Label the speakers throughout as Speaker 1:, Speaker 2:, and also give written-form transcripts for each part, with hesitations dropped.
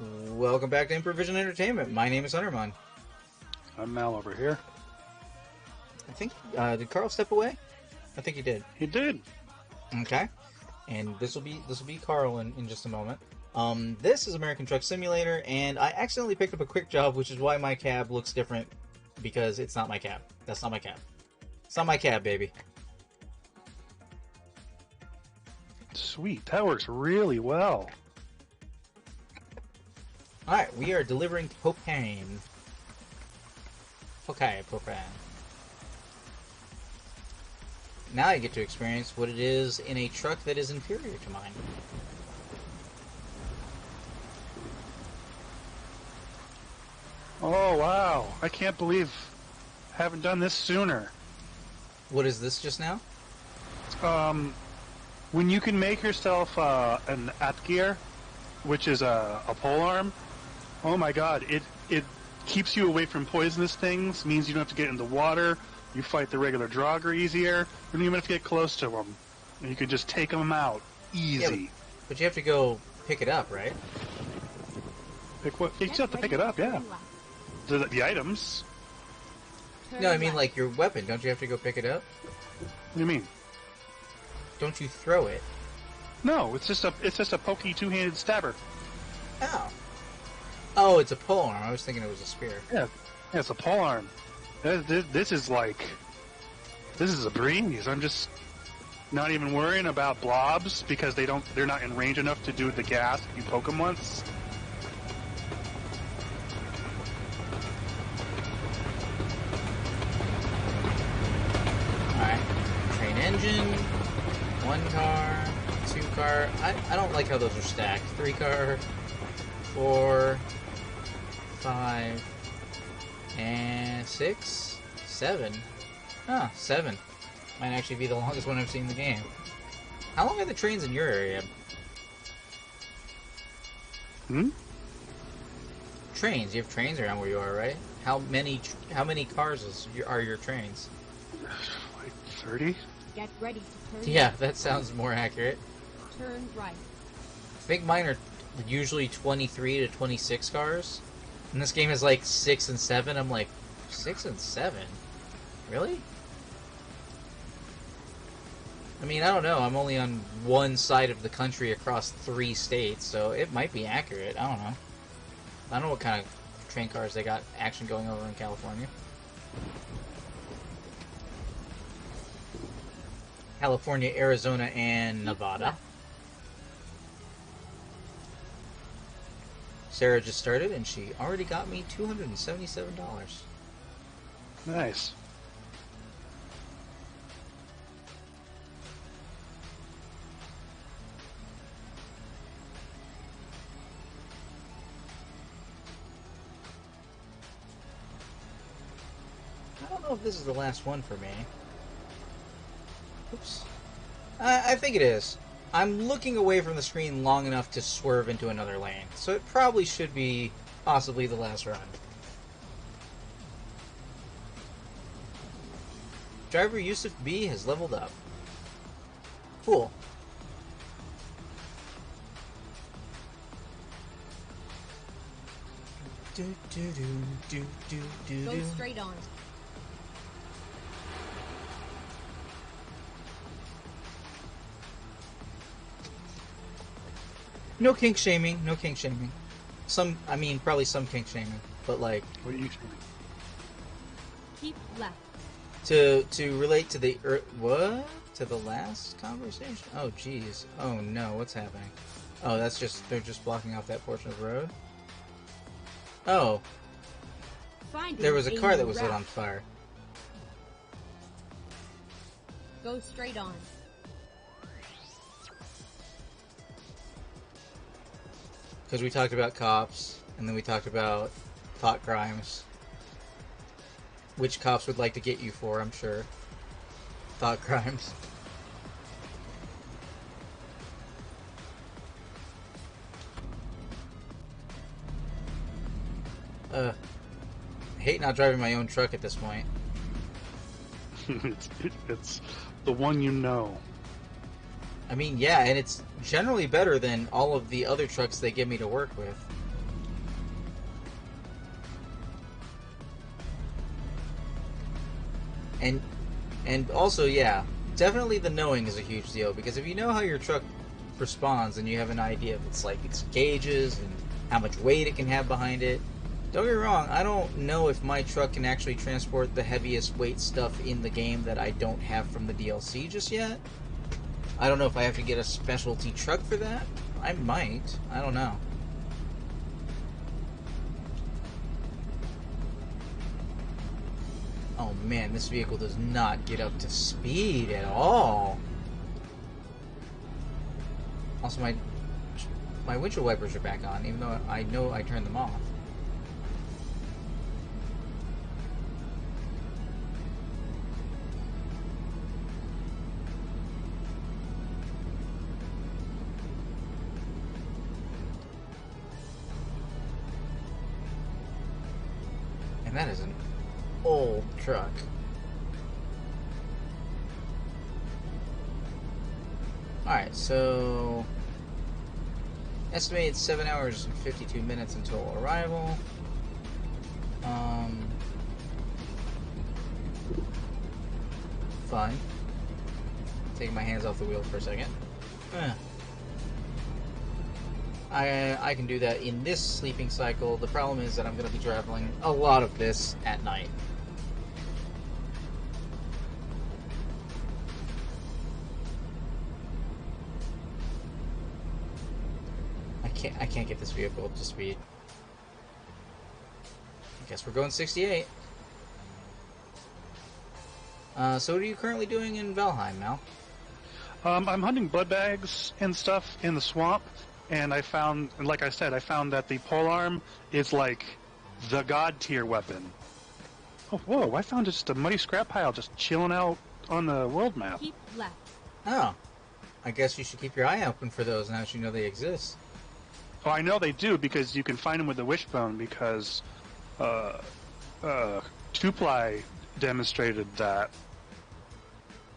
Speaker 1: Welcome back to Improvision Entertainment. My name is Huntermon.
Speaker 2: I'm Mal over here.
Speaker 1: I think, did Carl step away? I think he did.
Speaker 2: He did.
Speaker 1: Okay. And this will be Carl in just a moment. This is American Truck Simulator, and I accidentally picked up a quick job, which is why my cab looks different, because it's not my cab. That's not my cab. It's not my cab, baby.
Speaker 2: Sweet. That works really well.
Speaker 1: Alright, we are delivering propane. Okay, propane. Now I get to experience what it is in a truck that is inferior to mine.
Speaker 2: Oh, wow. I can't believe I haven't done this sooner.
Speaker 1: What is this just now?
Speaker 2: When you can make yourself an Atgear, which is a polearm, oh my god, it keeps you away from poisonous things, means you don't have to get in the water, you fight the regular Draugr easier, you don't even have to get close to them. And you can just take them out easy.
Speaker 1: Yeah, but you have to go pick it up, right?
Speaker 2: Pick what? You still have to pick it up, yeah. The items.
Speaker 1: No, I mean like your weapon. Don't you have to go pick it up?
Speaker 2: What do you mean?
Speaker 1: Don't you throw it?
Speaker 2: No, it's just a pokey two-handed stabber.
Speaker 1: Oh. Oh, it's a polearm. I was thinking it was a spear.
Speaker 2: Yeah, it's a polearm. This is a breeze. I'm just not even worrying about blobs because they're not in range enough to do the gas if you poke them once.
Speaker 1: Alright. Train engine. 1 car. 2 car. I don't like how those are stacked. 3 car. 4. 5. And 6. 7. Ah, 7. Might actually be the longest one I've seen in the game. How long are the trains in your area? Trains. You have trains around where you are, right? How many cars are your trains?
Speaker 2: Like 30?
Speaker 3: Get ready to turn.
Speaker 1: Yeah, that sounds more accurate.
Speaker 3: Turn right.
Speaker 1: I think mine are usually 23 to 26 cars. And this game is like 6 and 7. I'm like, 6 and 7? Really? I mean, I don't know. I'm only on one side of the country across 3 states, so it might be accurate. I don't know. I don't know what kind of train cars they got action going over in California. California, Arizona, and Nevada. Sarah just started, and she already got me $277.
Speaker 2: Nice.
Speaker 1: I don't know if this is the last one for me. Oops. I think it is. I'm looking away from the screen long enough to swerve into another lane, so it probably should be possibly the last run. Driver Yusuf B has leveled up. Cool.
Speaker 3: Go straight on.
Speaker 1: No kink shaming, no kink shaming. Probably some kink shaming, but like
Speaker 2: What are you doing?
Speaker 3: Keep left.
Speaker 1: to relate to the what? To the last conversation? Oh jeez. Oh no, what's happening? Oh, they're just blocking off that portion of the road. Oh,
Speaker 3: Finding
Speaker 1: there was a car that was lit
Speaker 3: route.
Speaker 1: on fire.
Speaker 3: Go straight on.
Speaker 1: Because we talked about cops, and then we talked about thought crimes. Which cops would like to get you for, I'm sure. Thought crimes. I hate not driving my own truck at this point.
Speaker 2: it's the one you know.
Speaker 1: I mean, yeah, and it's generally better than all of the other trucks they give me to work with. And also, yeah, definitely the knowing is a huge deal, because if you know how your truck responds and you have an idea of its gauges and how much weight it can have behind it. Don't get me wrong, I don't know if my truck can actually transport the heaviest weight stuff in the game that I don't have from the DLC just yet. I don't know if I have to get a specialty truck for that. I might. I don't know. Oh man, this vehicle does not get up to speed at all. Also, my windshield wipers are back on, even though I know I turned them off. And that is an old truck. Alright, so estimated 7 hours and 52 minutes until arrival. Fun. Taking my hands off the wheel for a second. I can do that in this sleeping cycle. The problem is that I'm going to be traveling a lot of this at night. I can't get this vehicle up to speed. I guess we're going 68. So what are you currently doing in Valheim, Mal?
Speaker 2: I'm hunting blood bags and stuff in the swamp, and I found, like I said, I found that the polearm is like the god tier weapon. Oh, whoa! I found just a muddy scrap pile just chilling out on the world map.
Speaker 3: Keep left.
Speaker 1: Oh. I guess you should keep your eye open for those now that you know they exist.
Speaker 2: Oh, I know they do, because you can find them with the wishbone, because Two-Ply demonstrated that.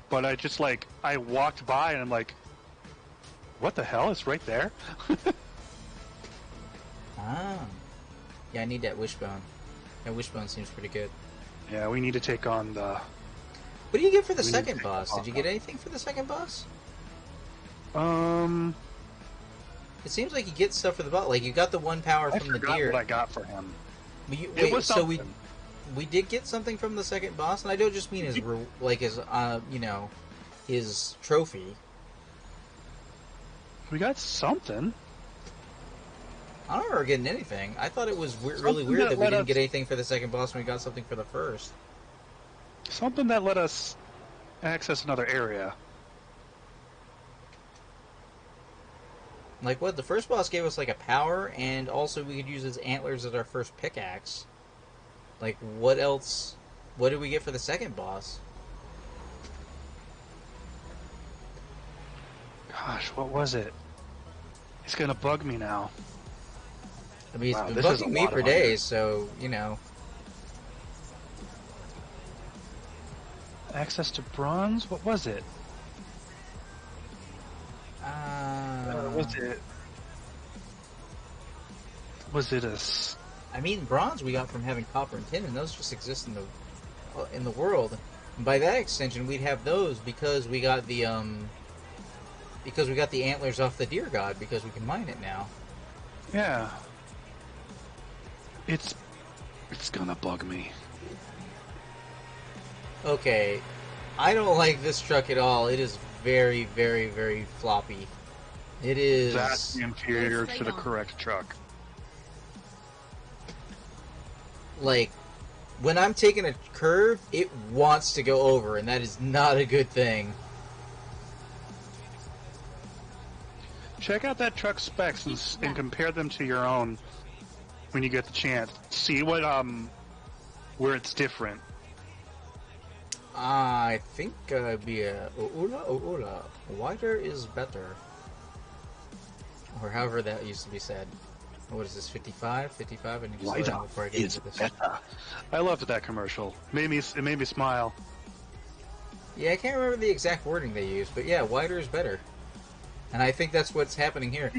Speaker 2: But I walked by and I'm like, what the hell? It's right there?
Speaker 1: Ah. Yeah, I need that wishbone. That wishbone seems pretty good.
Speaker 2: Yeah, we need to take on the...
Speaker 1: What do you get for the
Speaker 2: We need
Speaker 1: second
Speaker 2: to take
Speaker 1: boss?
Speaker 2: the
Speaker 1: Did you get anything for the second boss? It seems like you get stuff for the boss. Like, you got the 1 power
Speaker 2: I
Speaker 1: from the
Speaker 2: forgot
Speaker 1: deer.
Speaker 2: what I got for him.
Speaker 1: Wait,
Speaker 2: It was
Speaker 1: so
Speaker 2: something.
Speaker 1: we did get something from the second boss, and I don't just mean his his trophy.
Speaker 2: We got something.
Speaker 1: I don't remember getting anything. I thought it was really
Speaker 2: Something
Speaker 1: weird
Speaker 2: that
Speaker 1: that we
Speaker 2: let
Speaker 1: didn't
Speaker 2: us-
Speaker 1: get anything for the second boss when we got something for the first.
Speaker 2: Something that let us access another area.
Speaker 1: Like what? The first boss gave us like a power, and also we could use his antlers as our first pickaxe. Like, what else? What did we get for the second boss?
Speaker 2: Gosh, what was it? It's gonna bug me now.
Speaker 1: I mean,
Speaker 2: Wow,
Speaker 1: it's
Speaker 2: this
Speaker 1: been
Speaker 2: is a
Speaker 1: bugging me
Speaker 2: lot
Speaker 1: for
Speaker 2: of hunger.
Speaker 1: days, so, you know.
Speaker 2: Access to bronze? What was it? Was it? Was it
Speaker 1: I mean, bronze we got from having copper and tin, and those just exist in the world. And by that extension, we'd have those because we got the antlers off the deer god, because we can mine it now.
Speaker 2: Yeah. It's gonna bug me.
Speaker 1: Okay, I don't like this truck at all. It is very, very, very floppy. It is.
Speaker 2: That's inferior
Speaker 3: Straight
Speaker 2: to the
Speaker 3: on.
Speaker 2: correct truck.
Speaker 1: Like, when I'm taking a curve, it wants to go over, and that is not a good thing.
Speaker 2: Check out that truck specs and compare them to your own when you get the chance. See what where it's different.
Speaker 1: I think be a Oula. Wider is better. Or however that used to be said. What is this, 55? 55? I need to slow down before I get into this.
Speaker 2: I loved that commercial. It made me smile.
Speaker 1: Yeah, I can't remember the exact wording they used, but yeah, wider is better. And I think that's what's happening here.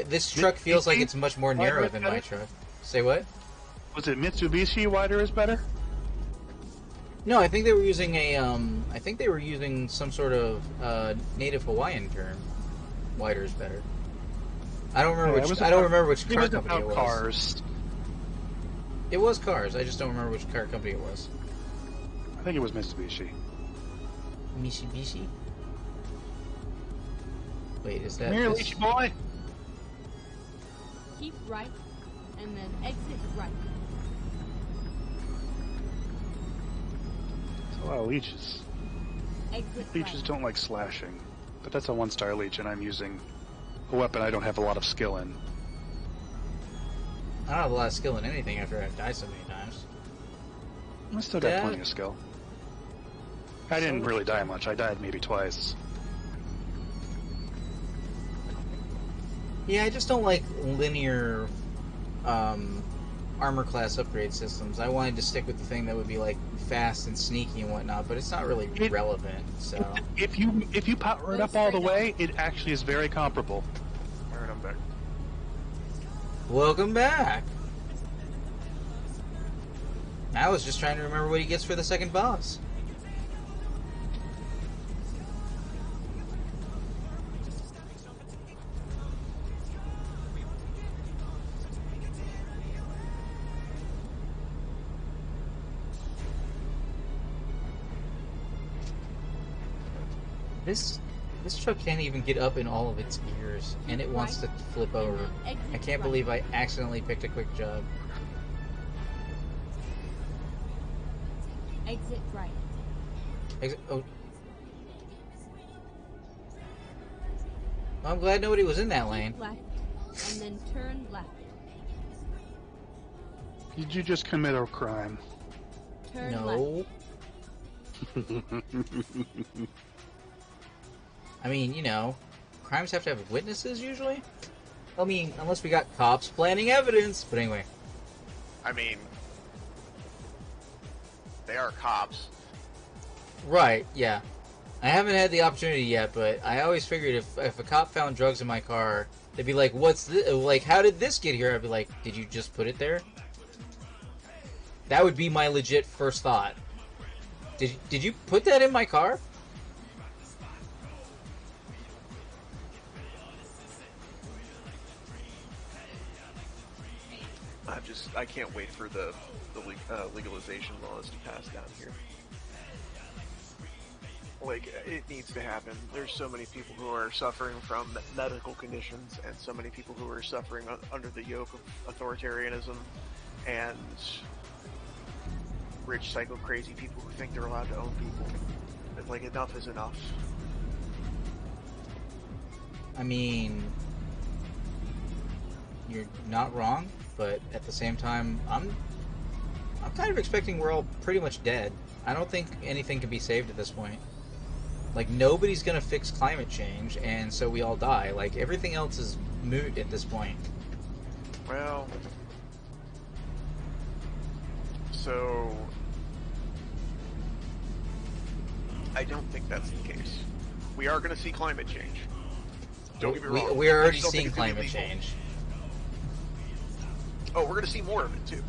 Speaker 1: This truck feels like it's much more narrow than my truck. Say what?
Speaker 2: Was it Mitsubishi wider is better?
Speaker 1: No, I think they were using I think they were using some sort of native Hawaiian term. Wider is better. I don't remember which. I don't remember which car company it was.
Speaker 2: Cars.
Speaker 1: It was Cars. I just don't remember which car company it was.
Speaker 2: I think it was Mitsubishi.
Speaker 1: Mitsubishi. Wait, is that?
Speaker 2: Come here,
Speaker 1: this?
Speaker 2: Leechy boy.
Speaker 3: Keep right, and then exit right.
Speaker 2: There's a lot of leeches.
Speaker 3: Exit
Speaker 2: Leeches
Speaker 3: right.
Speaker 2: don't like slashing, but that's a 1-star leech, and I'm using a weapon I don't have a lot of skill in.
Speaker 1: I don't have a lot of skill in anything after I've died so many times.
Speaker 2: I still got
Speaker 1: Yeah.
Speaker 2: plenty of skill. I didn't really die much. I died maybe twice.
Speaker 1: Yeah, I just don't like linear armor class upgrade systems. I wanted to stick with the thing that would be like fast and sneaky and whatnot, but it's not really relevant. So
Speaker 2: If you power it up all the way, it actually is very comparable. Alright, I'm back.
Speaker 1: welcome back. I was just trying to remember what he gets for the second boss. This truck can't even get up in all of its gears, and it wants to flip over. I can't believe I accidentally picked a quick job.
Speaker 3: Exit right.
Speaker 1: Oh. Well, I'm glad nobody was in that lane.
Speaker 3: Keep left, and then turn left.
Speaker 2: Did you just commit a crime?
Speaker 3: Turn left.
Speaker 1: No. I mean, you know, crimes have to have witnesses usually. I mean, unless we got cops planting evidence. But anyway,
Speaker 4: I mean, they are cops.
Speaker 1: right? Yeah, I haven't had the opportunity yet, but I always figured if a cop found drugs in my car, they'd be like, "What's this? Like, how did this get here?" I'd be like, "Did you just put it there?" That would be my legit first thought. Did you put that in my car?
Speaker 4: I can't wait for the legalization laws to pass down here. Like, it needs to happen. There's so many people who are suffering from medical conditions, and so many people who are suffering under the yoke of authoritarianism, and rich, psycho, crazy people who think they're allowed to own people. It's like, enough is enough.
Speaker 1: I mean, you're not wrong, but at the same time, I'm kind of expecting we're all pretty much dead. I don't think anything can be saved at this point. Like, nobody's gonna fix climate change, and so we all die. Like, everything else is moot at this point.
Speaker 4: Well, so I don't think that's the case. We are going to see climate change. Don't get me wrong.
Speaker 1: We're already
Speaker 4: I still think
Speaker 1: seeing
Speaker 4: it's gonna be
Speaker 1: climate
Speaker 4: lethal.
Speaker 1: change.
Speaker 4: Oh, we're going to see more of it too.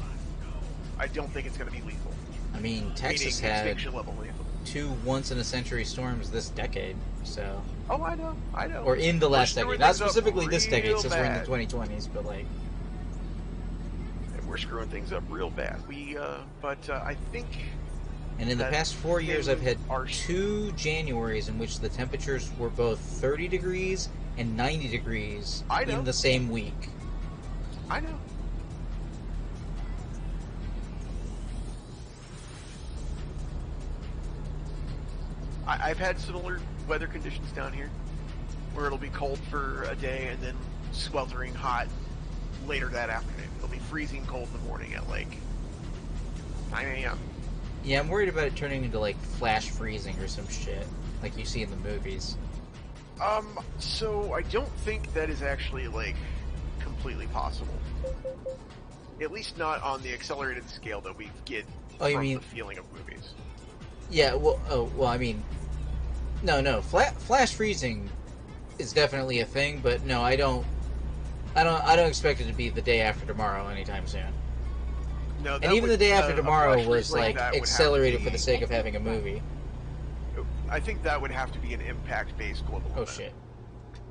Speaker 4: I don't think it's going to be lethal.
Speaker 1: I mean, Texas
Speaker 4: Meaning
Speaker 1: had
Speaker 4: extinction level lethal.
Speaker 1: 2 once-in-a-century storms this decade, so...
Speaker 4: Oh, I know.
Speaker 1: Or in the last
Speaker 4: We're screwing
Speaker 1: decade. Not
Speaker 4: things up
Speaker 1: specifically this decade,
Speaker 4: real
Speaker 1: since we're in the
Speaker 4: bad.
Speaker 1: 2020s, but like...
Speaker 4: We're screwing things up real bad. I think...
Speaker 1: And in the
Speaker 4: that
Speaker 1: past 4 years, I've had
Speaker 4: our-
Speaker 1: 2 Januaries in which the temperatures were both 30 degrees and 90 degrees
Speaker 4: I know.
Speaker 1: in the same week.
Speaker 4: I know. I've had similar weather conditions down here, where it'll be cold for a day and then sweltering hot later that afternoon. It'll be freezing cold in the morning at like 9 a.m.
Speaker 1: Yeah, I'm worried about it turning into like flash freezing or some shit, like you see in the movies.
Speaker 4: So I don't think that is actually like completely possible. At least not on the accelerated scale that we get
Speaker 1: Oh, you
Speaker 4: from
Speaker 1: mean-
Speaker 4: the feeling of movies.
Speaker 1: Yeah, well, I mean, no, flash freezing is definitely a thing, but no, I don't expect it to be the day after tomorrow anytime soon.
Speaker 4: No,
Speaker 1: And even the day after
Speaker 4: a
Speaker 1: tomorrow
Speaker 4: flash
Speaker 1: was
Speaker 4: freeze
Speaker 1: like
Speaker 4: that would have to
Speaker 1: accelerated
Speaker 4: be-
Speaker 1: for the sake of having a movie.
Speaker 4: I think that would have to be an impact-based global
Speaker 1: Oh
Speaker 4: event.
Speaker 1: shit.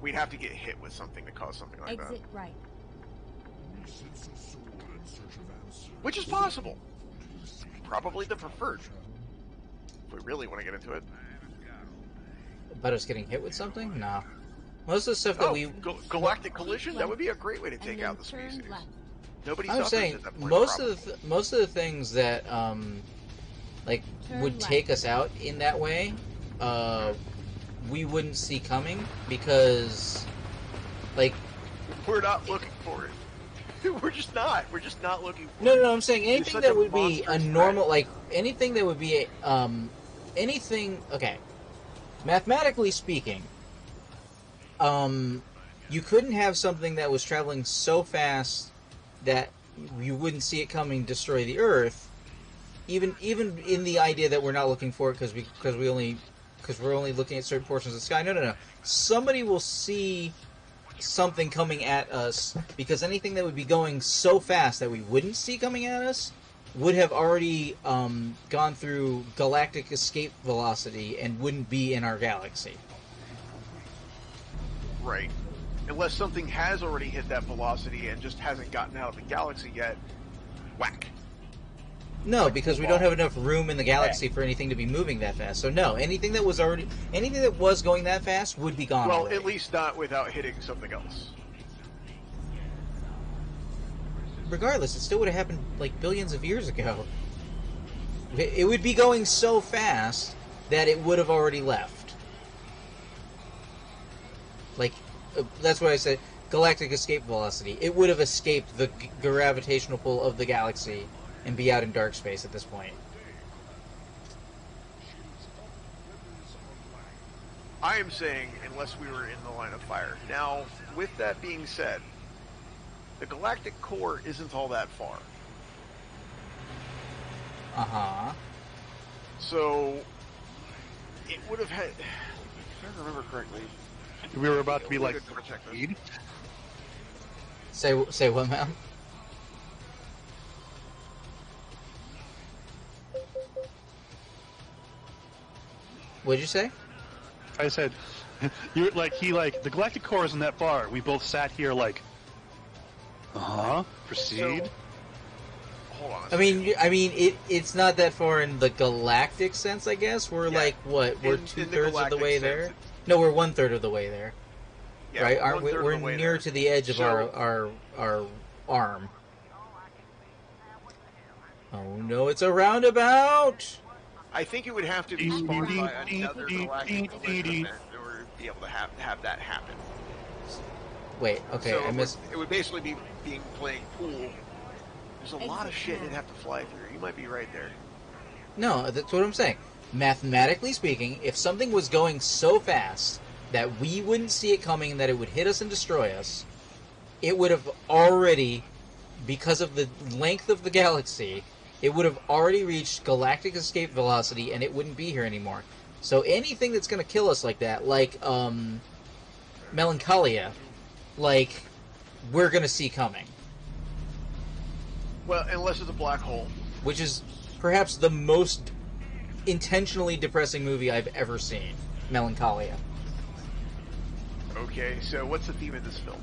Speaker 4: We'd have to get hit with something to cause something like
Speaker 3: Exit
Speaker 4: that.
Speaker 3: right.
Speaker 4: Which is possible. Probably the preferred. If we really want to get into it.
Speaker 1: But us getting hit with something? No. Most of the stuff that we...
Speaker 4: Galactic collision? That would be a great way to
Speaker 3: And
Speaker 4: take
Speaker 3: then
Speaker 4: out the
Speaker 3: turn
Speaker 4: species.
Speaker 3: left.
Speaker 4: Nobody
Speaker 1: I'm
Speaker 4: suffers
Speaker 1: saying
Speaker 4: at that point.
Speaker 1: most
Speaker 4: probably.
Speaker 1: of the things that like
Speaker 3: Turn
Speaker 1: would
Speaker 3: left.
Speaker 1: take us out in that way, we wouldn't see coming because like
Speaker 4: We're not looking for it. We're just not. We're just not looking for
Speaker 1: no
Speaker 4: it.
Speaker 1: I'm saying anything
Speaker 4: such
Speaker 1: that
Speaker 4: a
Speaker 1: would be a
Speaker 4: monstrous
Speaker 1: normal
Speaker 4: threat.
Speaker 1: like anything that would be anything okay, mathematically speaking, you couldn't have something that was traveling so fast that you wouldn't see it coming destroy the Earth, even in the idea that we're not looking for it because we're only looking at certain portions of the sky. No. Somebody will see something coming at us because anything that would be going so fast that we wouldn't see coming at us would have already gone through galactic escape velocity and wouldn't be in our galaxy.
Speaker 4: Right. Unless something has already hit that velocity and just hasn't gotten out of the galaxy yet. Whack.
Speaker 1: No, because we don't have enough room in the galaxy for anything to be moving that fast. So no, anything that was going that fast would be gone
Speaker 4: Well,
Speaker 1: already.
Speaker 4: at least not without hitting something else.
Speaker 1: Regardless, it still would have happened like billions of years ago. It would be going so fast that it would have already left. Like, that's why I said galactic escape velocity. It would have escaped the gravitational pull of the galaxy and be out in dark space at this point.
Speaker 4: I am saying unless we were in the line of fire. Now, with that being said, the galactic core isn't all that far.
Speaker 1: Uh-huh.
Speaker 4: So, it would have had... If I remember correctly...
Speaker 2: We were about to be like,
Speaker 4: We're gonna check this.
Speaker 2: speed.
Speaker 1: Say what, man? What'd you say?
Speaker 2: I said, you're like, the galactic core isn't that far. We both sat here like, proceed.
Speaker 4: So, hold on a
Speaker 1: I mean, it's not that far in the galactic sense, I guess. We're
Speaker 4: Yeah.
Speaker 1: like, what? We're
Speaker 4: In the
Speaker 1: 2/3 of the
Speaker 4: galactic
Speaker 1: way
Speaker 4: sense,
Speaker 1: there?
Speaker 4: it's-
Speaker 1: No, we're 1/3 of the way there.
Speaker 4: Yeah,
Speaker 1: right? Aren't we?
Speaker 4: 1/3 of
Speaker 1: We're
Speaker 4: the way
Speaker 1: near
Speaker 4: there.
Speaker 1: to the edge of
Speaker 4: So-
Speaker 1: our arm. Oh no, it's a roundabout!
Speaker 4: I think it would have to be spawned by another galactic collision event in order to be able to have that happen.
Speaker 1: Wait, okay,
Speaker 4: So
Speaker 1: I missed.
Speaker 4: it would basically be playing pool. There's a lot of shit it'd have to fly through. You might be right there.
Speaker 1: No, that's what I'm saying. Mathematically speaking, if something was going so fast that we wouldn't see it coming and that it would hit us and destroy us, it would have already, because of the length of the galaxy, it would have already reached galactic escape velocity and it wouldn't be here anymore. So anything that's going to kill us like that, like Melancholia, like, we're going to see coming.
Speaker 4: Well, unless it's a black hole.
Speaker 1: Which is perhaps the most intentionally depressing movie I've ever seen. Melancholia.
Speaker 4: Okay, so what's the theme of this film?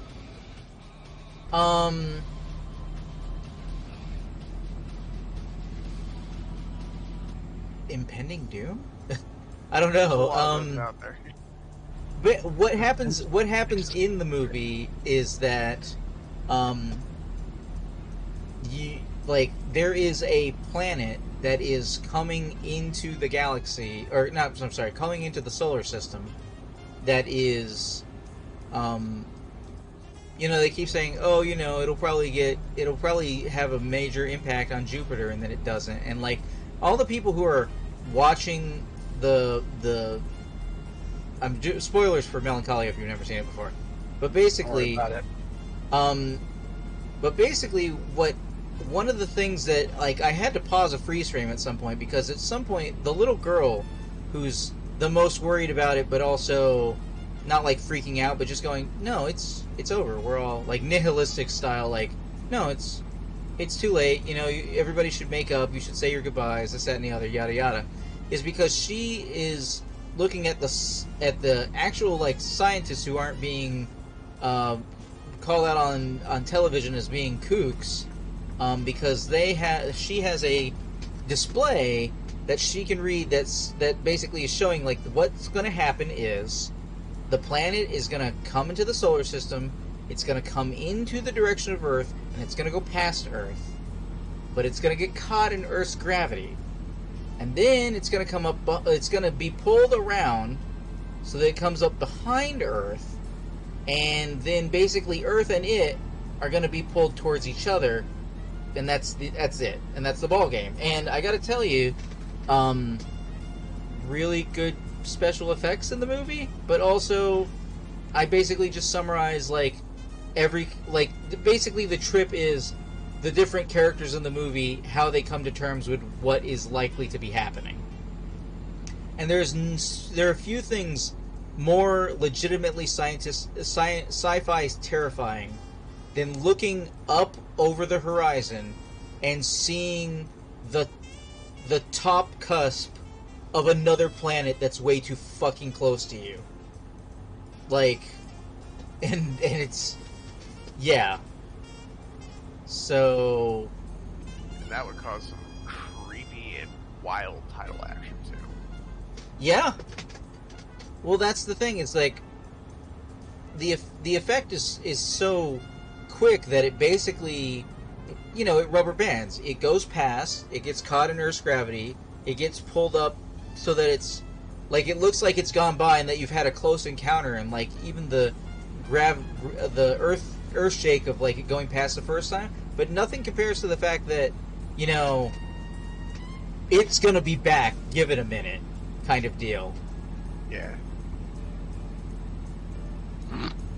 Speaker 1: Impending doom? I don't
Speaker 4: There's a
Speaker 1: know.
Speaker 4: lot of those out there.
Speaker 1: But what happens in the movie is that there is a planet that is coming into the galaxy, or not, I'm sorry, coming into the solar system that is they keep saying, oh, it'll probably have a major impact on Jupiter, and then it doesn't. And like all the people who are watching spoilers for Melancholia if you've never seen it before, but basically, one of the things that, like, I had to pause a freeze frame at some point because at some point the little girl who's the most worried about it, but also not like freaking out, but just going, no, it's over. We're all like nihilistic style, like, no, it's it's too late. You know, everybody should make up. You should say your goodbyes. This, that, and the other. Yada yada. Is because she is looking at the actual like scientists who aren't being called out on television as being kooks, because she has a display that she can read that basically is showing like what's going to happen is the planet is going to come into the solar system, it's going to come into the direction of Earth, and it's going to go past Earth, but it's going to get caught in Earth's gravity, and then it's going to come up, it's going to be pulled around so that it comes up behind Earth, and then basically Earth and it are going to be pulled towards each other, and that's it, and that's the ball game. And I got to tell you, really good special effects in the movie, but also I basically just summarize basically the trip is the different characters in the movie, how they come to terms with what is likely to be happening. And there are a few things more legitimately sci-fi terrifying than looking up over the horizon and seeing the top cusp of another planet that's way too fucking close to you. Like, and it's, yeah. So...
Speaker 4: And that would cause some creepy and wild title action, too.
Speaker 1: Yeah. Well, that's the thing. It's like, the effect is so quick that it basically, you know, it rubber bands. It goes past, it gets caught in Earth's gravity, it gets pulled up so that it's, like, it looks like it's gone by and that you've had a close encounter, and, like, even the earth shake of, like, it going past the first time, but nothing compares to the fact that, you know, it's gonna be back, give it a minute, kind of deal.
Speaker 4: Yeah.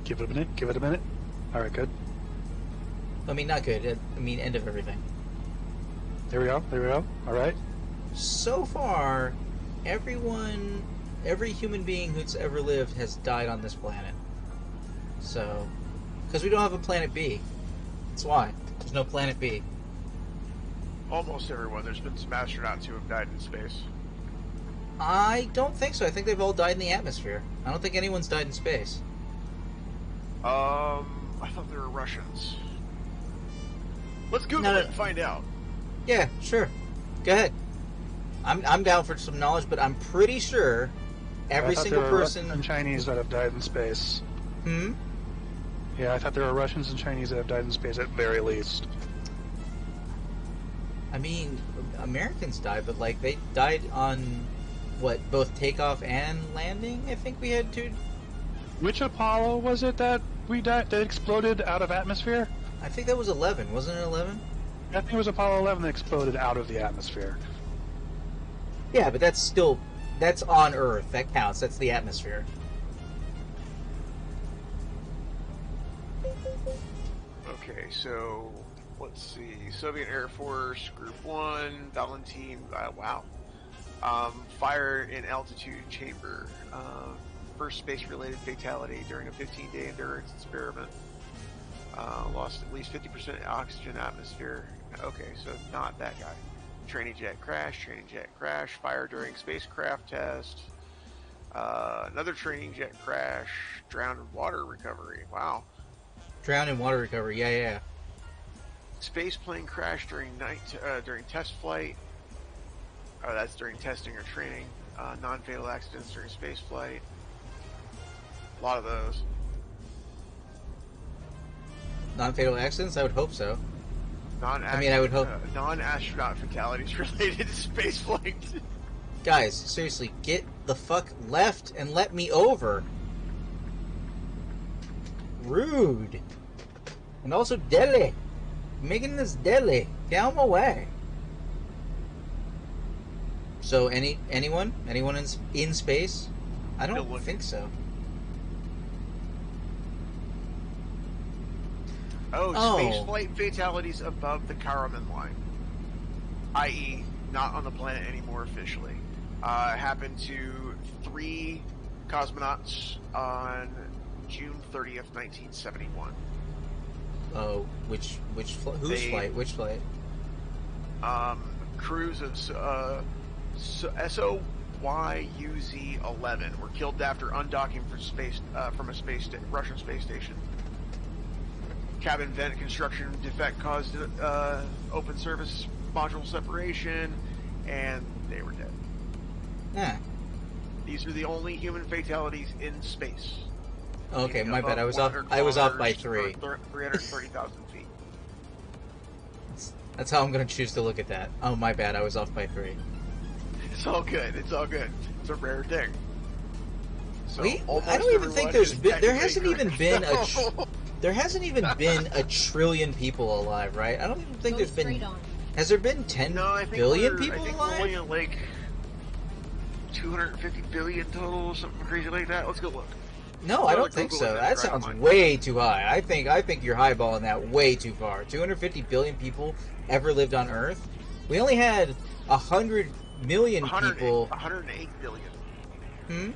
Speaker 2: Give it a minute. Alright, good.
Speaker 1: I mean, not good, I mean, end of everything.
Speaker 2: There we go. Alright.
Speaker 1: So far, every human being who's ever lived has died on this planet. So, because we don't have a planet B. That's why. There's no planet B.
Speaker 4: Almost everyone. There's been some astronauts who have died in space.
Speaker 1: I don't think so. I think they've all died in the atmosphere. I don't think anyone's died in space.
Speaker 4: I thought they were Russians. Let's Google it and find out.
Speaker 1: Yeah, sure. Go ahead. I'm down for some knowledge, but I'm pretty sure every single person...
Speaker 2: there were Russians and Chinese that have died in space.
Speaker 1: Hmm?
Speaker 2: Yeah, I thought there were Russians and Chinese that have died in space at very least.
Speaker 1: I mean, Americans died, but, like, they died on, what, both takeoff and landing? I think we had to...
Speaker 2: Which Apollo was it that that exploded out of atmosphere?
Speaker 1: I think that was 11. Wasn't it 11?
Speaker 2: I think it was Apollo 11 that exploded out of the atmosphere.
Speaker 1: Yeah, but that's on Earth. That counts. That's the atmosphere.
Speaker 4: Okay, so let's see. Soviet Air Force Group 1, Valentine, wow. Fire in altitude chamber. First space-related fatality during a 15-day endurance experiment. Lost at least 50% oxygen atmosphere. Okay, so not that guy. Training jet crash, fire during spacecraft test. Another training jet crash, drowned in water recovery. Wow.
Speaker 1: Drowned in water recovery, yeah.
Speaker 4: Space plane crash during test flight. Oh, that's during testing or training. Non-fatal accidents during space flight. A lot of those.
Speaker 1: Non-fatal accidents? I would hope so.
Speaker 4: I
Speaker 1: would hope.
Speaker 4: Non-astronaut fatalities related to space flight.
Speaker 1: Guys, seriously, get the fuck left and let me over. Rude. And also deadly. Making this deadly. Get out of my way. So, anyone in space? I don't think so.
Speaker 4: Oh, space flight fatalities above the Kármán line, i.e., not on the planet anymore officially. Happened to 3 cosmonauts on June 30th, 1971.
Speaker 1: Oh, whose flight? Which flight?
Speaker 4: Crews of SOYUZ-11 were killed after undocking from a Russian space station. Cabin vent construction defect caused open service module separation, and they were dead.
Speaker 1: Yeah.
Speaker 4: These are the only human fatalities in space.
Speaker 1: Okay,
Speaker 4: Meaning
Speaker 1: my bad.
Speaker 4: above
Speaker 1: I was off by
Speaker 4: 100
Speaker 1: 3.
Speaker 4: 330,000 feet.
Speaker 1: That's how I'm gonna choose to look at that. Oh, my bad. I was off by 3.
Speaker 4: It's all good. It's all good. It's a rare thing. So
Speaker 1: I
Speaker 4: almost
Speaker 1: don't even think
Speaker 4: everyone
Speaker 1: there's
Speaker 4: is
Speaker 1: been. There hasn't
Speaker 4: technically
Speaker 1: even
Speaker 4: correct.
Speaker 1: been a. There hasn't even been a trillion people alive, right? I don't even think
Speaker 3: Go
Speaker 1: there's been.
Speaker 3: straight on.
Speaker 1: Has there been 10
Speaker 4: No, I think
Speaker 1: billion
Speaker 4: I
Speaker 1: people
Speaker 4: think
Speaker 1: alive?
Speaker 4: we're only at like 250 billion total, something crazy like that. Let's go look.
Speaker 1: No, I
Speaker 4: Well,
Speaker 1: don't think
Speaker 4: Google
Speaker 1: so.
Speaker 4: it,
Speaker 1: That
Speaker 4: right
Speaker 1: sounds
Speaker 4: on.
Speaker 1: way too high. I think you're highballing that way too far. 250 billion people ever lived on Earth. We only had 100 million
Speaker 4: 108,
Speaker 1: people.
Speaker 4: 108 billion.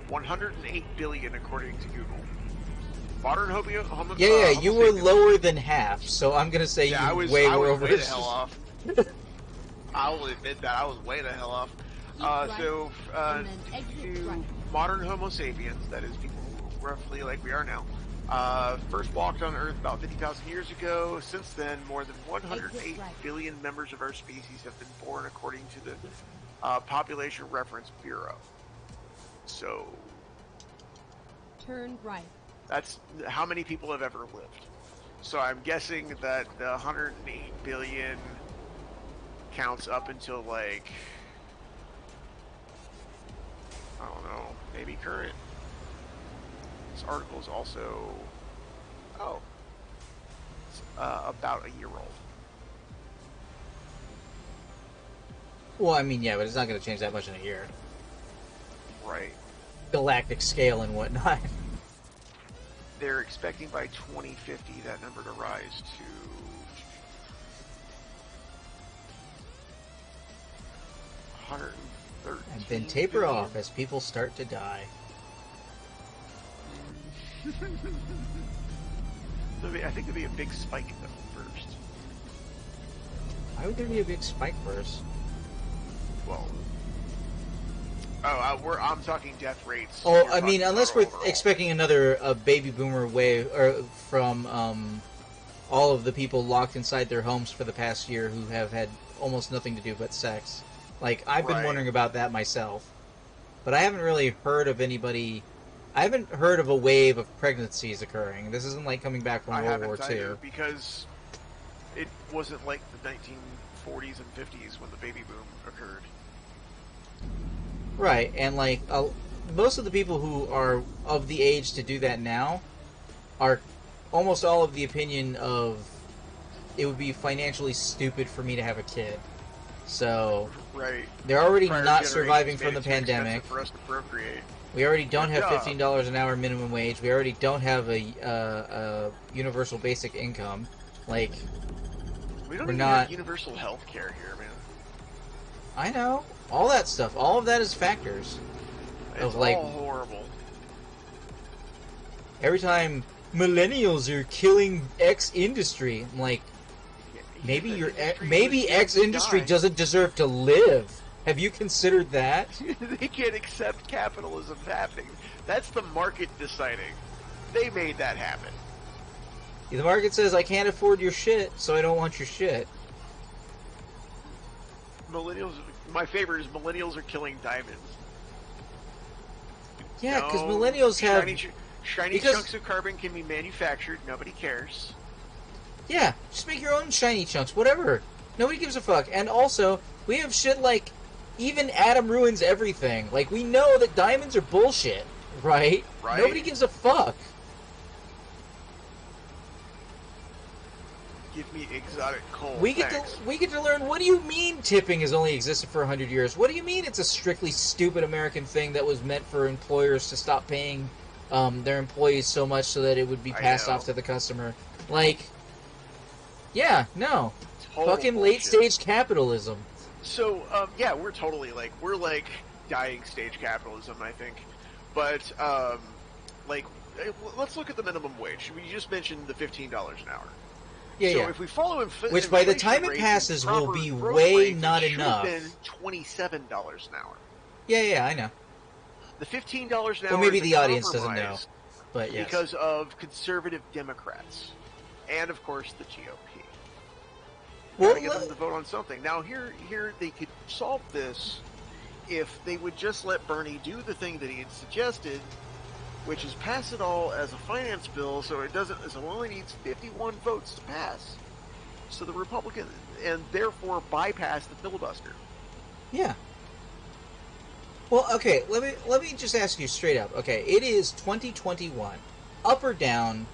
Speaker 4: 108 billion according to Google. Modern homo.
Speaker 1: Yeah,
Speaker 4: Homo
Speaker 1: you were
Speaker 4: sapiens.
Speaker 1: lower than half, so I'm gonna say
Speaker 4: Yeah,
Speaker 1: you
Speaker 4: I was
Speaker 1: way
Speaker 4: I
Speaker 1: were
Speaker 4: was
Speaker 1: over.
Speaker 4: way the hell off. I will admit that I was way the hell off.
Speaker 3: Right,
Speaker 4: So
Speaker 3: and then exit
Speaker 4: to
Speaker 3: right.
Speaker 4: modern Homo sapiens, that is people roughly like we are now, first walked on Earth about 50,000 years ago. Since then, more than 108
Speaker 3: right.
Speaker 4: billion members of our species have been born, according to the Population Reference Bureau. So
Speaker 3: Turn right.
Speaker 4: that's how many people have ever lived. So I'm guessing that the 108 billion counts up until like, I don't know, maybe current. This article is also, it's about a year old.
Speaker 1: Well, I mean, yeah, but it's not gonna change that much in a year.
Speaker 4: Right.
Speaker 1: Galactic scale and whatnot.
Speaker 4: They're expecting by 2050 that number to rise to 113.
Speaker 1: And then taper off as people start to die.
Speaker 4: I think there'll be a big spike though first.
Speaker 1: Why would there be a big spike first?
Speaker 4: Well, I'm talking death rates.
Speaker 1: Oh,
Speaker 4: You're
Speaker 1: I mean,
Speaker 4: talking
Speaker 1: unless
Speaker 4: about
Speaker 1: we're
Speaker 4: overall.
Speaker 1: expecting another baby boomer wave or from all of the people locked inside their homes for the past year who have had almost nothing to do but sex. Like, I've been
Speaker 4: Right.
Speaker 1: wondering about that myself. But I haven't really heard of anybody... I haven't heard of a wave of pregnancies occurring. This isn't like coming back from
Speaker 4: I
Speaker 1: World
Speaker 4: haven't
Speaker 1: War
Speaker 4: either,
Speaker 1: II.
Speaker 4: because it wasn't like the 1940s and 50s when the baby boom occurred.
Speaker 1: Right, and like most of the people who are of the age to do that now are almost all of the opinion of it would be financially stupid for me to have a kid. So
Speaker 4: Right.
Speaker 1: they're already
Speaker 4: Prior
Speaker 1: not
Speaker 4: generations
Speaker 1: surviving
Speaker 4: made
Speaker 1: from the
Speaker 4: it too expensive
Speaker 1: pandemic.
Speaker 4: for us to procreate.
Speaker 1: We already don't have
Speaker 4: Yeah.
Speaker 1: $15 an hour minimum wage. We already don't have a universal basic income. Like,
Speaker 4: We don't
Speaker 1: We're
Speaker 4: even
Speaker 1: not-
Speaker 4: have universal health care here, man.
Speaker 1: I know all that stuff. All of that is factors.
Speaker 4: It's
Speaker 1: Of, like-
Speaker 4: all horrible.
Speaker 1: Every time millennials are killing X industry, I'm like, maybe
Speaker 4: The
Speaker 1: your
Speaker 4: industry
Speaker 1: maybe
Speaker 4: was
Speaker 1: X
Speaker 4: just
Speaker 1: industry
Speaker 4: dying.
Speaker 1: doesn't deserve to live. Have you considered that?
Speaker 4: They can't accept capitalism happening. That's the market deciding. They made that happen.
Speaker 1: The market says I can't afford your shit, so I don't want your shit.
Speaker 4: Millennials. My favorite is millennials are killing diamonds.
Speaker 1: Yeah, because
Speaker 4: No,
Speaker 1: millennials have
Speaker 4: shiny
Speaker 1: because-
Speaker 4: chunks of carbon can be manufactured. Nobody cares.
Speaker 1: yeah, just make your own shiny chunks, whatever. Nobody gives a fuck. And also, we have shit like even Adam ruins everything. Like we know that diamonds are bullshit, right?
Speaker 4: Right.
Speaker 1: Nobody gives a fuck.
Speaker 4: Give me exotic coal.
Speaker 1: We get
Speaker 4: thanks.
Speaker 1: to learn. What do you mean tipping has only existed for 100 years? What do you mean it's a strictly stupid American thing that was meant for employers to stop paying their employees so much so that it would be
Speaker 4: I
Speaker 1: passed
Speaker 4: know.
Speaker 1: off to the customer? Like, yeah, no,
Speaker 4: Total
Speaker 1: fucking
Speaker 4: bullshit.
Speaker 1: late stage capitalism.
Speaker 4: So, yeah, we're dying stage capitalism, I think. But, like, let's look at the minimum wage. We just mentioned the $15 an hour.
Speaker 1: Yeah,
Speaker 4: so
Speaker 1: yeah.
Speaker 4: if we follow
Speaker 1: Which by the
Speaker 4: inflation
Speaker 1: time it
Speaker 4: rates
Speaker 1: passes
Speaker 4: and
Speaker 1: will
Speaker 4: proper
Speaker 1: be
Speaker 4: growth
Speaker 1: way
Speaker 4: rates,
Speaker 1: not
Speaker 4: it should
Speaker 1: enough.
Speaker 4: have been $27 an hour.
Speaker 1: Yeah, yeah, I know.
Speaker 4: The $15 an hour.
Speaker 1: Well, maybe
Speaker 4: is a
Speaker 1: the audience doesn't know,
Speaker 4: compromise
Speaker 1: but yes.
Speaker 4: because of conservative Democrats, and of course the GOP.
Speaker 1: Well,
Speaker 4: Gotta get them to vote on something. Now, here they could solve this if they would just let Bernie do the thing that he had suggested, which is pass it all as a finance bill, so it only needs 51 votes to pass. So the Republican, and therefore bypass the filibuster.
Speaker 1: Yeah. Well, okay, let me just ask you straight up. Okay, it is 2021. Up or down,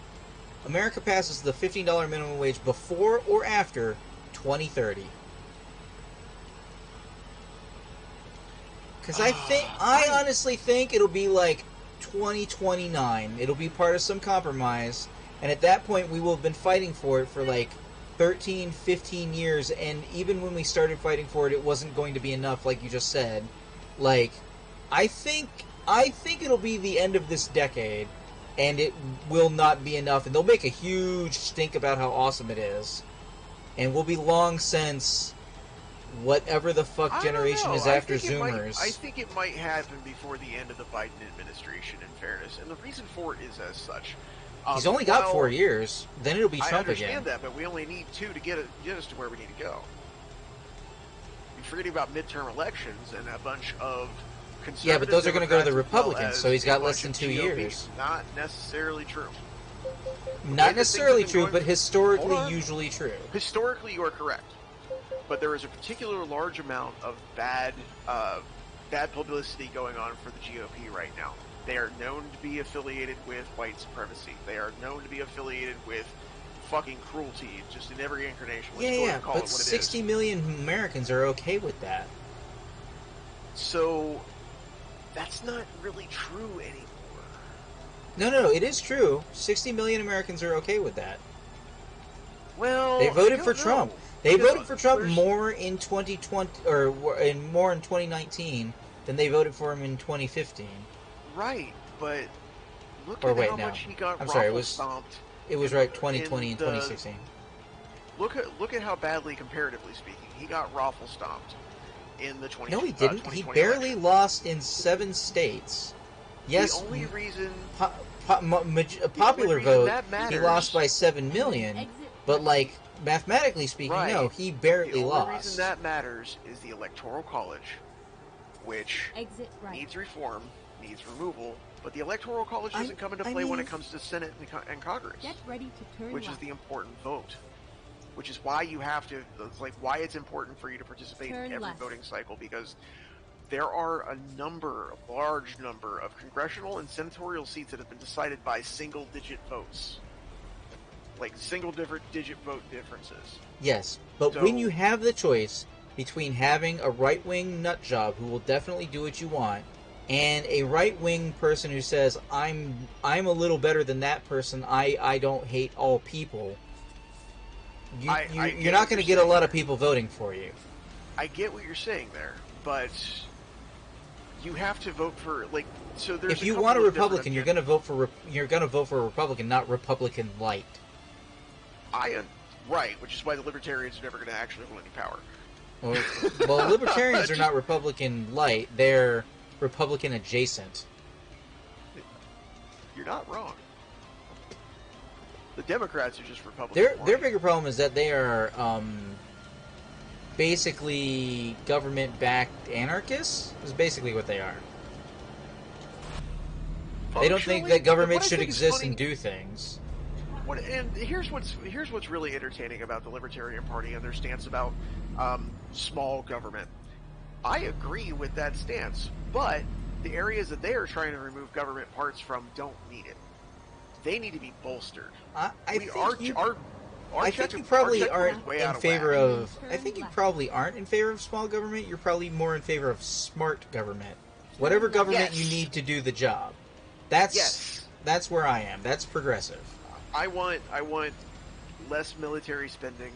Speaker 1: America passes the $15 minimum wage before or after 2030? Because I honestly think it'll be like 2029. It'll be part of some compromise, and at that point we will have been fighting for it for like 13, 15 years, and even when we started fighting for it, it wasn't going to be enough, like you just said. Like, I think it'll be the end of this decade, and it will not be enough, and they'll make a huge stink about how awesome it is, and we'll be long since whatever the fuck generation is after Zoomers.
Speaker 4: I think it might happen before the end of the Biden administration, in fairness, and the reason for it is as such.
Speaker 1: He's only got 4 years. Then it'll be Trump again.
Speaker 4: I understand that, but we only need 2 to get us to where we need to go. You're forgetting about midterm elections and a bunch of conservative.
Speaker 1: Yeah, but those are going to go to the
Speaker 4: Democrats
Speaker 1: Republicans, so he's got
Speaker 4: a
Speaker 1: less
Speaker 4: bunch
Speaker 1: than
Speaker 4: of
Speaker 1: 2
Speaker 4: GOP.
Speaker 1: years.
Speaker 4: Not necessarily true.
Speaker 1: Not necessarily true, but
Speaker 4: Hold
Speaker 1: historically
Speaker 4: on.
Speaker 1: usually true.
Speaker 4: Historically, you are correct. But there is a particular large amount of bad publicity going on for the GOP right now. They are known to be affiliated with white supremacy. They are known to be affiliated with fucking cruelty, just in every incarnation. Let's go
Speaker 1: Yeah,
Speaker 4: and call
Speaker 1: but
Speaker 4: it what it
Speaker 1: 60
Speaker 4: is.
Speaker 1: million Americans are okay with that.
Speaker 4: So that's not really true anymore.
Speaker 1: No, it is true. 60 million Americans are okay with that.
Speaker 4: Well,
Speaker 1: They voted
Speaker 4: I
Speaker 1: for
Speaker 4: don't
Speaker 1: Trump.
Speaker 4: know.
Speaker 1: They
Speaker 4: Because
Speaker 1: voted for Trump
Speaker 4: there's-
Speaker 1: more in 2020 or more in 2019 than they voted for him in 2015.
Speaker 4: Right, but look
Speaker 1: Or
Speaker 4: at
Speaker 1: wait,
Speaker 4: how
Speaker 1: no.
Speaker 4: much he got
Speaker 1: I'm sorry, it
Speaker 4: raffle
Speaker 1: was-
Speaker 4: stomped.
Speaker 1: It was right 2020 and
Speaker 4: in the-
Speaker 1: 2016.
Speaker 4: Look at how badly, comparatively speaking, he got raffle stomped in the 20.
Speaker 1: No, he didn't. He
Speaker 4: 2020
Speaker 1: barely
Speaker 4: election.
Speaker 1: lost in 7 states. Yes,
Speaker 4: The only reason
Speaker 1: a popular
Speaker 4: reason
Speaker 1: vote,
Speaker 4: that
Speaker 1: he
Speaker 4: matters-
Speaker 1: lost by 7 million.
Speaker 3: Exit
Speaker 1: But
Speaker 3: right.
Speaker 1: like mathematically speaking,
Speaker 4: Right.
Speaker 1: no, he
Speaker 4: the
Speaker 1: barely
Speaker 4: only
Speaker 1: lost.
Speaker 4: reason that matters is the Electoral College, which
Speaker 3: Exit right.
Speaker 4: needs reform, needs removal. But the Electoral College
Speaker 1: I-
Speaker 4: doesn't come into
Speaker 1: I
Speaker 4: play when
Speaker 1: mean-
Speaker 4: it comes to Senate and Congress,
Speaker 3: Get ready to turn
Speaker 4: which is
Speaker 3: left.
Speaker 4: the important vote. Which is why you have to, it's like why it's important for you to participate
Speaker 3: Turn
Speaker 4: in every
Speaker 3: left.
Speaker 4: voting cycle, because there are a large number of congressional and senatorial seats that have been decided by single-digit votes. Like single-digit vote differences.
Speaker 1: Yes, but
Speaker 4: So-
Speaker 1: when you have the choice between having a right-wing nut job who will definitely do what you want, and a right-wing person who says I'm a little better than that person, I don't hate all people,
Speaker 4: I get
Speaker 1: you're not
Speaker 4: what
Speaker 1: going to
Speaker 4: you're
Speaker 1: get a
Speaker 4: saying
Speaker 1: lot of
Speaker 4: there.
Speaker 1: people voting for you.
Speaker 4: I get what you're saying there, but you have to vote for, like, so there's
Speaker 1: If
Speaker 4: a
Speaker 1: you
Speaker 4: couple
Speaker 1: want a
Speaker 4: of different
Speaker 1: Republican, you're going to vote for a Republican, not Republican light.
Speaker 4: Right, which is why the Libertarians are never going to actually hold any power.
Speaker 1: Well, Libertarians are not Republican light; they're Republican adjacent.
Speaker 4: You're not wrong. The Democrats are just Republican.
Speaker 1: Their
Speaker 4: light.
Speaker 1: bigger problem is that they are basically government-backed anarchists. Is basically what they are. They don't think
Speaker 4: Functionally,
Speaker 1: that government
Speaker 4: what I
Speaker 1: should
Speaker 4: think is
Speaker 1: exist
Speaker 4: funny-
Speaker 1: and do things.
Speaker 4: And here's what's really entertaining about the Libertarian Party and their stance about small government. I agree with that stance, but the areas that they are trying to remove government parts from don't need it. They need to be bolstered.
Speaker 1: I think you probably aren't in favor of. I think you probably aren't in favor of small government. You're probably more in favor of smart government. Whatever government you
Speaker 4: Yes.
Speaker 1: need to do the job. That's
Speaker 4: Yes.
Speaker 1: that's where I am. That's progressive.
Speaker 4: I want less military spending.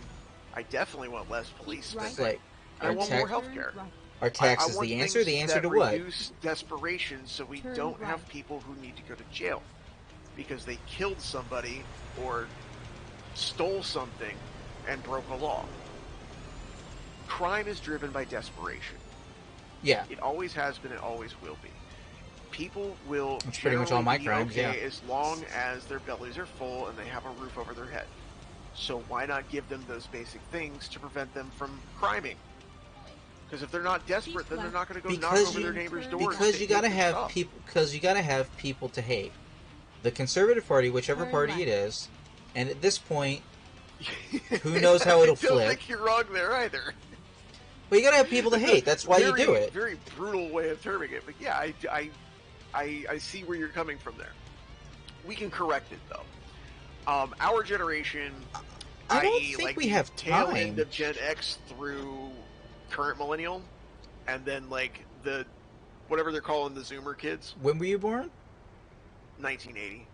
Speaker 4: I definitely want less police
Speaker 3: Right.
Speaker 1: It's
Speaker 4: spending.
Speaker 1: like
Speaker 4: I
Speaker 1: our,
Speaker 4: want
Speaker 1: ta-
Speaker 4: more healthcare.
Speaker 3: Turn right.
Speaker 1: our taxes
Speaker 4: I want
Speaker 1: the answer. The
Speaker 4: things
Speaker 1: answer
Speaker 4: that
Speaker 1: to what?
Speaker 4: reduce desperation, so we
Speaker 3: Turn
Speaker 4: don't have
Speaker 3: right.
Speaker 4: people who need to go to jail. because they killed somebody or stole something and broke a law. Crime is driven by desperation.
Speaker 1: Yeah.
Speaker 4: It always has been, it always will be. People will
Speaker 1: That's pretty much all my
Speaker 4: generally be
Speaker 1: crimes,
Speaker 4: okay
Speaker 1: yeah.
Speaker 4: as long as their bellies are full and they have a roof over their head. So why not give them those basic things to prevent them from criming? Because if they're not desperate, then they're not going to go knock over their neighbor's door.
Speaker 1: Because you gotta have people. Because you gotta have people to hate. The Conservative Party, whichever
Speaker 3: Turn
Speaker 1: party
Speaker 3: left.
Speaker 1: it is, and at this point, who knows how it'll
Speaker 4: I don't
Speaker 1: flip.
Speaker 4: think you're wrong there either.
Speaker 1: But you gotta have people to hate. That's why you do it.
Speaker 4: Very brutal way of terming it, but yeah, I see where you're coming from there. We can correct it though. Our generation,
Speaker 1: I don't
Speaker 4: i.e.,
Speaker 1: think
Speaker 4: like
Speaker 1: we
Speaker 4: the
Speaker 1: have
Speaker 4: tail
Speaker 1: time.
Speaker 4: end of Gen X through current millennial, and then like the whatever they're calling the Zoomer kids,
Speaker 1: When were you born?
Speaker 4: 1980.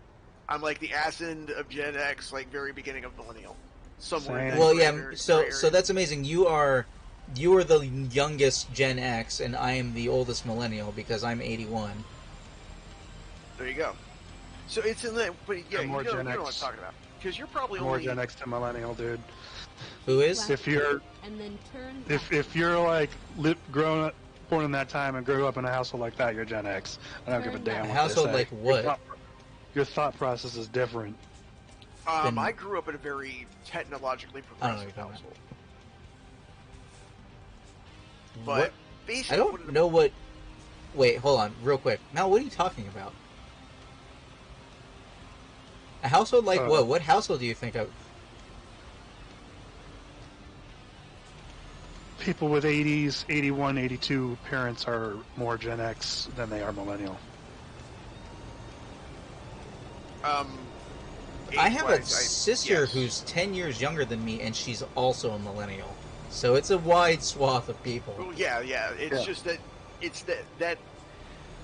Speaker 4: I'm like the ass end of Gen X, like very beginning of millennial. Somewhere. in that
Speaker 1: Well,
Speaker 4: gray
Speaker 1: yeah.
Speaker 4: area-
Speaker 1: So
Speaker 4: gray
Speaker 1: so
Speaker 4: area.
Speaker 1: that's amazing. You are the youngest Gen X, and I am the oldest millennial because I'm 81.
Speaker 4: There you go. So it's in that, but yeah,
Speaker 2: I'm more
Speaker 4: you know
Speaker 2: Gen
Speaker 4: what I'm
Speaker 2: X.
Speaker 4: talking about. Because you're probably
Speaker 2: More
Speaker 4: only
Speaker 2: Gen X to millennial, dude.
Speaker 1: Who is?
Speaker 3: Left.
Speaker 2: If you're
Speaker 3: And then turn left.
Speaker 2: if you're like grown up, born in that time and grew up in a household like that, you're Gen X. I don't give a
Speaker 3: Turn
Speaker 2: damn.
Speaker 3: left.
Speaker 2: What
Speaker 1: A household
Speaker 2: they say.
Speaker 1: like what?
Speaker 2: Your thought process is different.
Speaker 1: Then-
Speaker 4: I grew up in a very technologically
Speaker 1: I don't know
Speaker 4: progressive
Speaker 1: what you're talking
Speaker 4: household. But
Speaker 1: What?
Speaker 4: basically,
Speaker 1: I don't know what. Wait, hold on, real quick. Now, what are you talking about? A household like what? What household do you think of?
Speaker 2: People with 80s, 81, 82 parents are more Gen X than they are millennial.
Speaker 1: I have a
Speaker 4: age-wise,
Speaker 1: sister
Speaker 4: yes.
Speaker 1: who's 10 years younger than me, and she's also a millennial. So it's a wide swath of people.
Speaker 4: Well, yeah. It's
Speaker 2: Yeah.
Speaker 4: just that it's that.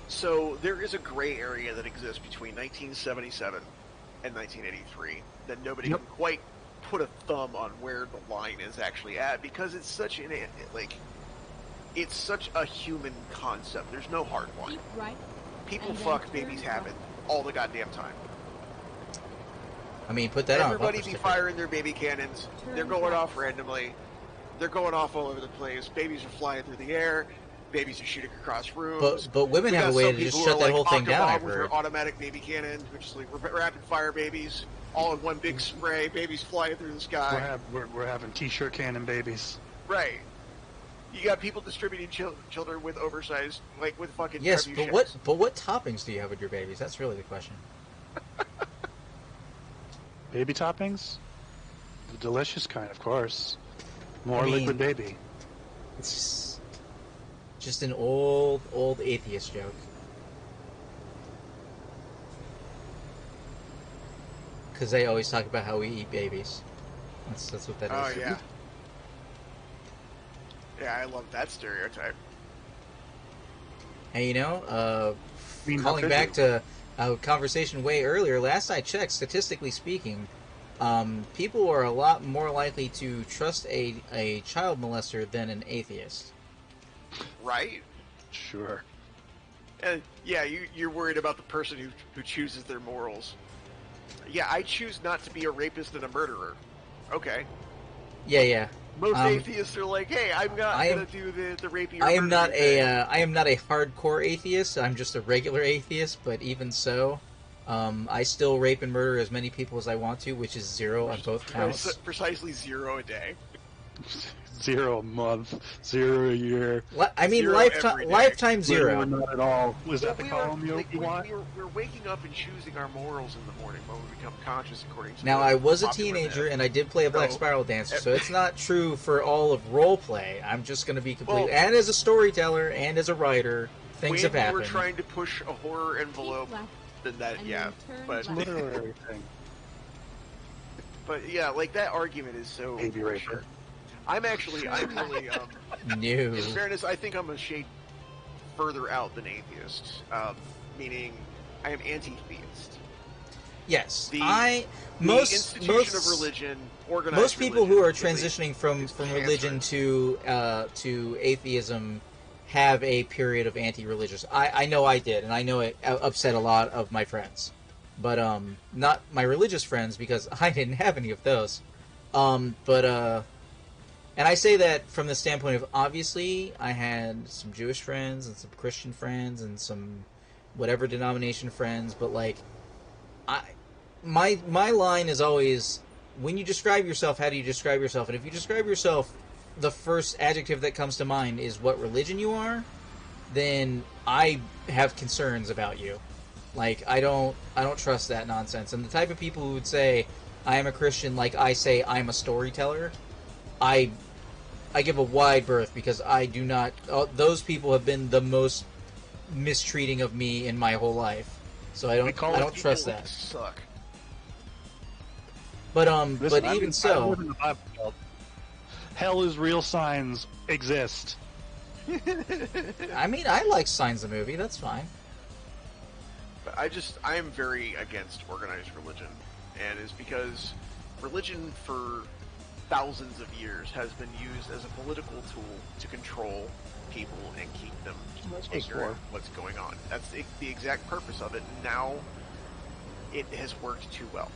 Speaker 4: So there is a gray area that exists between 1977 and 1983 that nobody
Speaker 2: Yep.
Speaker 4: can quite put a thumb on where the line is actually at because it's such an like it's such a human concept. There's no hard line.
Speaker 3: Keep right.
Speaker 4: People
Speaker 3: and then
Speaker 4: fuck,
Speaker 3: turn
Speaker 4: babies
Speaker 3: left.
Speaker 4: have it all the goddamn time.
Speaker 1: I mean, put that on a
Speaker 4: Everybody
Speaker 1: bumper
Speaker 4: be
Speaker 1: sticker.
Speaker 4: firing their baby cannons.
Speaker 3: Turn
Speaker 4: They're going
Speaker 3: left.
Speaker 4: off randomly. They're going off all over the place. Babies are flying through the air. Babies are shooting across rooms.
Speaker 1: But women
Speaker 4: We
Speaker 1: have
Speaker 4: got
Speaker 1: a way
Speaker 4: some
Speaker 1: to just
Speaker 4: people who
Speaker 1: shut
Speaker 4: are
Speaker 1: that
Speaker 4: like
Speaker 1: whole thing down,
Speaker 4: Octobomb
Speaker 1: I've
Speaker 4: with
Speaker 1: heard.
Speaker 4: their automatic baby cannon, which is like rapid fire babies, all in one big spray. Babies flying through the sky.
Speaker 2: We're having t-shirt cannon babies.
Speaker 4: Right. You got people distributing children with oversized, like with fucking.
Speaker 1: Yes,
Speaker 4: trebuchets.
Speaker 1: but what toppings do you have with your babies? That's really the question.
Speaker 2: Baby toppings? The delicious kind, of course. More
Speaker 1: I mean-
Speaker 2: liquid baby.
Speaker 1: It's just an old atheist joke. Because they always talk about how we eat babies. That's what that is.
Speaker 4: Oh yeah. Yeah, I love that stereotype.
Speaker 1: And
Speaker 2: I mean, how
Speaker 1: calling
Speaker 2: could
Speaker 1: back
Speaker 2: you?
Speaker 1: to a conversation way earlier, last I checked, statistically speaking, people are a lot more likely to trust a child molester than an atheist.
Speaker 4: Right?
Speaker 2: Sure.
Speaker 4: And yeah, you're worried about the person who chooses their morals. Yeah, I choose not to be a rapist and a murderer. Okay.
Speaker 1: Yeah.
Speaker 4: Most
Speaker 1: Um,
Speaker 4: atheists are like, hey, I'm not
Speaker 1: I am-
Speaker 4: gonna do the rapey or
Speaker 1: I am not
Speaker 4: murdering thing.
Speaker 1: I am not a hardcore atheist. I'm just a regular atheist. But even so, I still rape and murder as many people as I want to, which is 0 on both counts.
Speaker 4: Precisely 0 a day.
Speaker 2: 0 a month, 0 a year.
Speaker 1: I mean,
Speaker 4: 0
Speaker 1: lifetime
Speaker 4: every day.
Speaker 1: lifetime
Speaker 2: Zero,
Speaker 1: 0.
Speaker 2: not at all. Was
Speaker 4: Well,
Speaker 2: that the
Speaker 4: we
Speaker 2: column you want?
Speaker 4: we're waking up and choosing our morals in the morning when we become conscious, according to
Speaker 1: Now,
Speaker 4: the
Speaker 1: I was a
Speaker 4: popular
Speaker 1: teenager,
Speaker 4: myth.
Speaker 1: and I did play a Black
Speaker 4: So-
Speaker 1: Spiral Dancer, so it's not true for all of roleplay. I'm just going to be complete.
Speaker 4: Well-
Speaker 1: And as a storyteller and as a writer, things
Speaker 4: when
Speaker 1: have happened.
Speaker 4: we were trying to push a horror envelope,
Speaker 3: Keep left.
Speaker 4: then that
Speaker 3: And
Speaker 4: yeah.
Speaker 3: then turn
Speaker 4: But
Speaker 3: left.
Speaker 2: Literary thing.
Speaker 4: but yeah, like that argument is so
Speaker 2: Baby
Speaker 4: bullshit.
Speaker 2: raper.
Speaker 4: I'm really
Speaker 1: No.
Speaker 4: in fairness, I think I'm a shade further out than atheist. Meaning, I am anti-theist.
Speaker 1: Yes,
Speaker 4: The-
Speaker 1: I
Speaker 4: The
Speaker 1: most
Speaker 4: institution of religion, organized
Speaker 1: most people who
Speaker 4: religion,
Speaker 1: are
Speaker 4: at least,
Speaker 1: transitioning from
Speaker 4: is
Speaker 1: religion
Speaker 4: cancerous.
Speaker 1: to atheism have a period of anti-religious. I know I did, and I know it upset a lot of my friends. but not my religious friends because I didn't have any of those. But and I say that from the standpoint of obviously I had some Jewish friends and some Christian friends and some whatever denomination friends, but like my line is always, when you describe yourself, how do you describe yourself? And if you describe yourself, the first adjective that comes to mind is what religion you are, then I have concerns about you. Like I don't trust that nonsense. And the type of people who would say I am a Christian, like I say I'm a storyteller, I give a wide berth because I do not. Those people have been the most mistreating of me in my whole life, so I don't trust that.
Speaker 4: Suck.
Speaker 1: But
Speaker 2: Listen,
Speaker 1: but even
Speaker 2: I
Speaker 1: so,
Speaker 2: live in the Bible Belt. Hell is real, signs exist.
Speaker 1: I mean, I like Signs the movie. That's fine.
Speaker 4: But I am very against organized religion, and it's because religion for thousands of years has been used as a political tool to control people and keep them ignorant of what's going on. That's the exact purpose of it. Now, it has worked too well.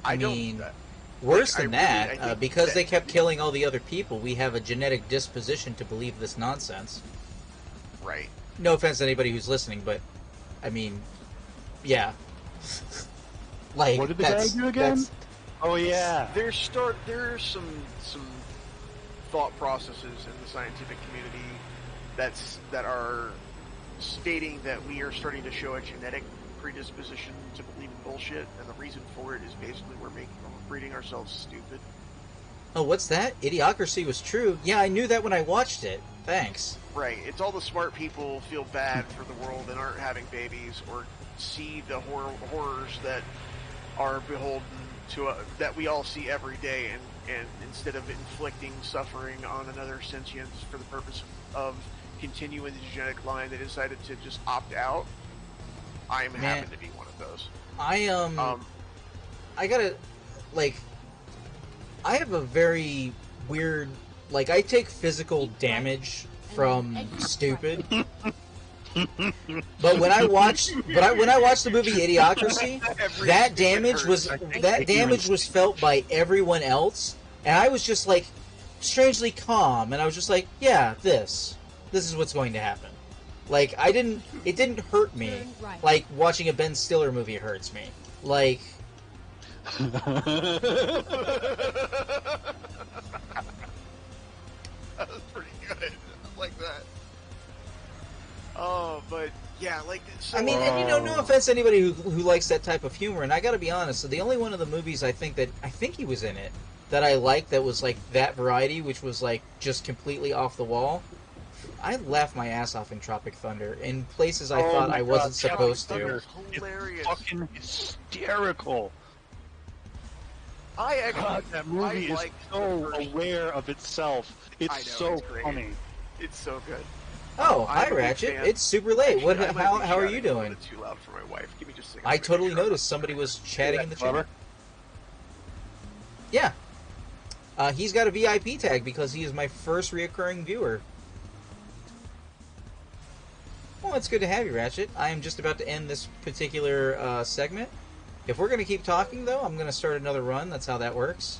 Speaker 1: I mean, worse than that, because they kept killing all the other people, we have a genetic disposition to believe this nonsense.
Speaker 4: Right.
Speaker 1: No offense to anybody who's listening, but I mean, yeah. Like,
Speaker 2: what did the guy do again? Oh yeah.
Speaker 4: There's some thought processes in the scientific community that are stating that we are starting to show a genetic predisposition to believe in bullshit, and the reason for it is basically we're breeding ourselves stupid.
Speaker 1: Oh, what's that? Idiocracy was true. Yeah, I knew that when I watched it. Thanks.
Speaker 4: Right. It's all the smart people feel bad for the world and aren't having babies, or see the horrors that are beholden to that we all see every day, and instead of inflicting suffering on another sentience for the purpose of continuing the genetic line, they decided to just opt out. I happen to be one of those.
Speaker 1: I gotta, like, I have a very weird, like, I take physical damage from stupid. But when I watched the movie Idiocracy, that damage was felt by everyone else, and I was just like strangely calm, and I was just like, yeah, this is what's going to happen. Like, it didn't hurt me like watching a Ben Stiller movie hurts me. Like,
Speaker 4: that was pretty good. I like that. Oh, but yeah, like, so,
Speaker 1: I mean, and no offense to anybody who likes that type of humor, and I gotta be honest, so the only one of the movies I think he was in it that I liked that was like that variety, which was like just completely off the wall, I laughed my ass off in Tropic Thunder in places I thought I wasn't supposed to.
Speaker 4: Hilarious.
Speaker 2: It's fucking hysterical. That movie is so aware of itself. It's so funny.
Speaker 4: It's so good.
Speaker 1: Oh, hi Ratchet. It's super late. How are you doing?
Speaker 4: Too loud for my wife. Give me just a second.
Speaker 1: I totally noticed somebody was chatting in the chat. Yeah. He's got a VIP tag because he is my first reoccurring viewer. Well, it's good to have you, Ratchet. I am just about to end this particular segment. If we're going to keep talking, though, I'm going to start another run. That's how that works.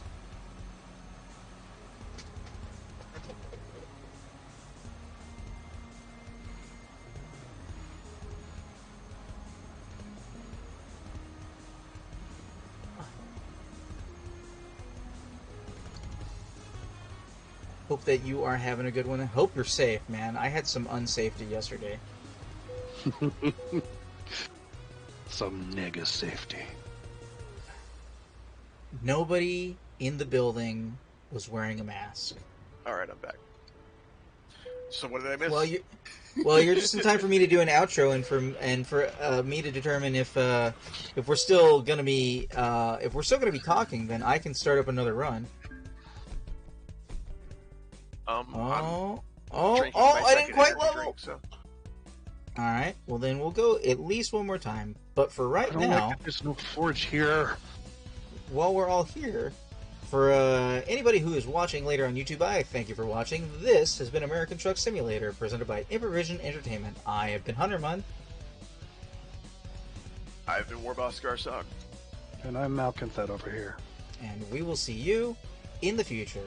Speaker 1: Hope that you are having a good one. Hope you're safe, man. I had some unsafety yesterday.
Speaker 2: Some nigga safety.
Speaker 1: Nobody in the building was wearing a mask.
Speaker 4: Alright, I'm back. So what did I miss?
Speaker 1: Well, you're just in time for me to do an outro and for me to determine if we're still gonna be talking, then I can start up another run. I didn't quite level. All right, well then we'll go at least one more time. But for right now,
Speaker 2: there's no forge here.
Speaker 1: While we're all here, for anybody who is watching later on YouTube, I thank you for watching. This has been American Truck Simulator, presented by Improvision Entertainment. I have been Hunterman.
Speaker 4: I've been Warboss Garsog.
Speaker 2: And I'm Malkinthet over here.
Speaker 1: And we will see you in the future.